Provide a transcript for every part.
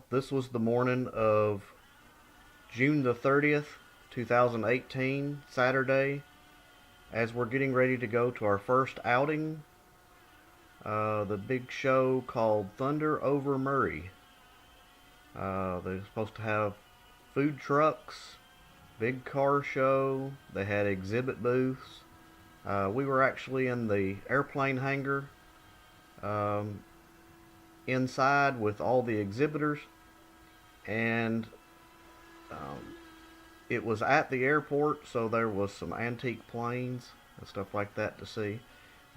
This was the morning of June the 30th, 2018, Saturday, as we're getting ready to go to our first outing, the big show called Thunder Over Maury. They're supposed to have food trucks, big car show, they had exhibit booths. We were actually in the airplane hangar, inside with all the exhibitors, and it was at the airport, so there was some antique planes and stuff like that to see.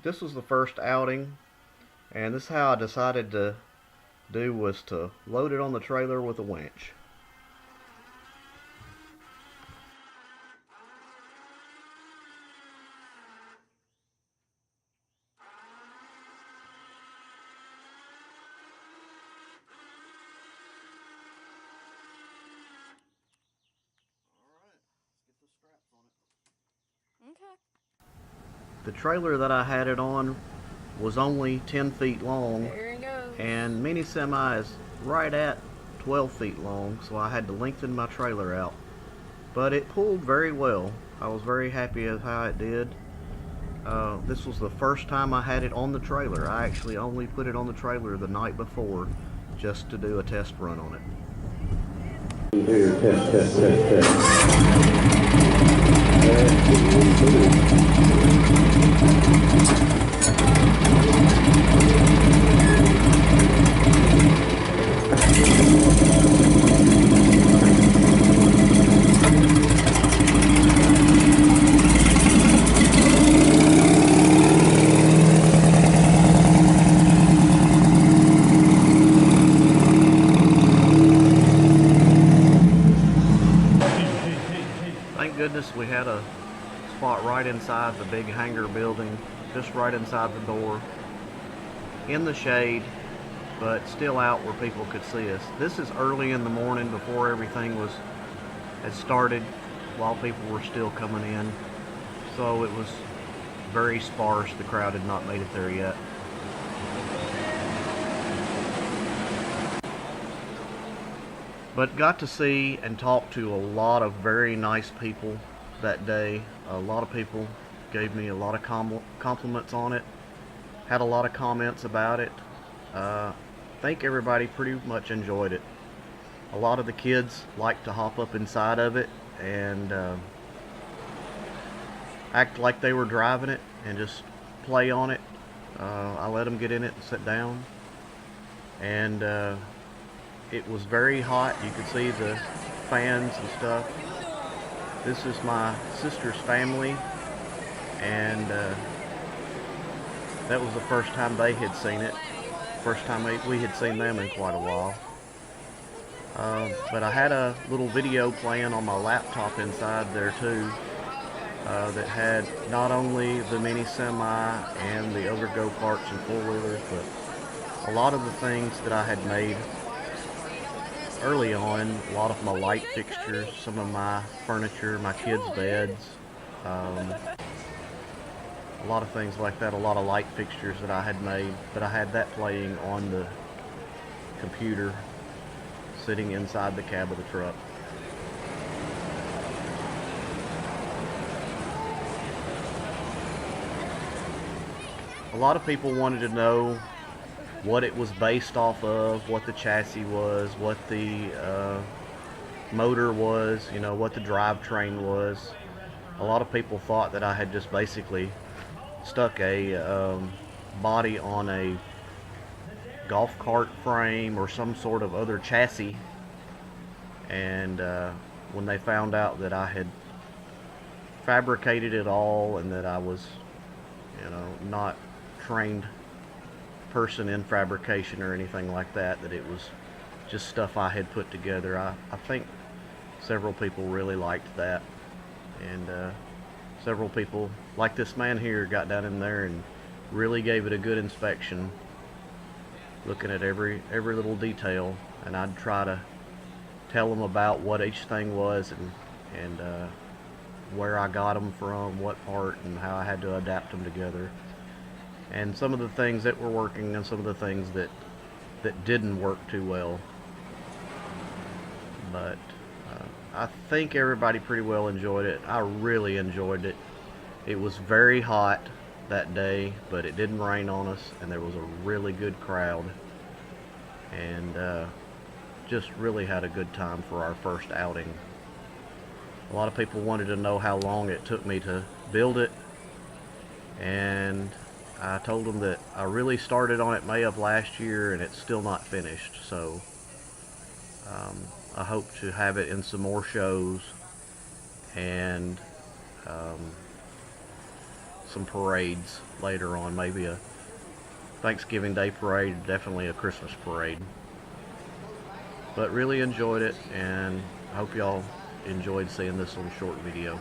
This was the first outing, and this is how I decided to do, was to load it on the trailer with a winch. Okay. The trailer that I had it on was only 10 feet long, There it goes. and mini semi is right at 12 feet long, so I had to lengthen my trailer out. But it pulled very well. I was very happy with how it did. This was the first time I had it on the trailer. I actually only put it on the trailer the night before just to do a test run on it. Thank goodness we had a spot right inside the big hangar building, just right inside the door, in the shade, but still out where people could see us. This is early in the morning, before everything had started, while people were still coming in, so it was very sparse. The crowd had not made it there yet. But got to see and talk to a lot of very nice people that day. A lot of people gave me a lot of compliments on it, had a lot of comments about it. I think everybody pretty much enjoyed it. A lot of the kids liked to hop up inside of it and act like they were driving it and just play on it. I let them get in it and sit down, and it was very hot. You could see the fans and stuff. This is my sister's family, and that was the first time they had seen it. First time we had seen them in quite a while. But I had a little video playing on my laptop inside there too, that had not only the mini semi and the other go-karts and four-wheelers, but a lot of the things that I had made early on. A lot of my light fixtures, some of my furniture, my kids' beds, a lot of things like that, a lot of light fixtures that I had made, but I had that playing on the computer sitting inside the cab of the truck. A lot of people wanted to know what it was based off of, what the chassis was, what the motor was, you know, what the drivetrain was. A lot of people thought that I had just basically stuck a body on a golf cart frame or some sort of other chassis, and when they found out that I had fabricated it all and that I was, you know, not trained person in fabrication or anything like that, that it was just stuff I had put together. I think several people really liked that, and several people, like this man here, got down in there and really gave it a good inspection, looking at every little detail, and I'd try to tell them about what each thing was, and where I got them from, what part, and how I had to adapt them together, and some of the things that were working and some of the things that didn't work too well. but I think everybody pretty well enjoyed it. I really enjoyed it. It was very hot that day, but it didn't rain on us, and there was a really good crowd, and just really had a good time for our first outing. A lot of people wanted to know how long it took me to build it, and I told them that I really started on it May of last year and it's still not finished. So I hope to have it in some more shows and some parades later on. Maybe a Thanksgiving Day parade, definitely a Christmas parade. But really enjoyed it, and I hope y'all enjoyed seeing this little short video.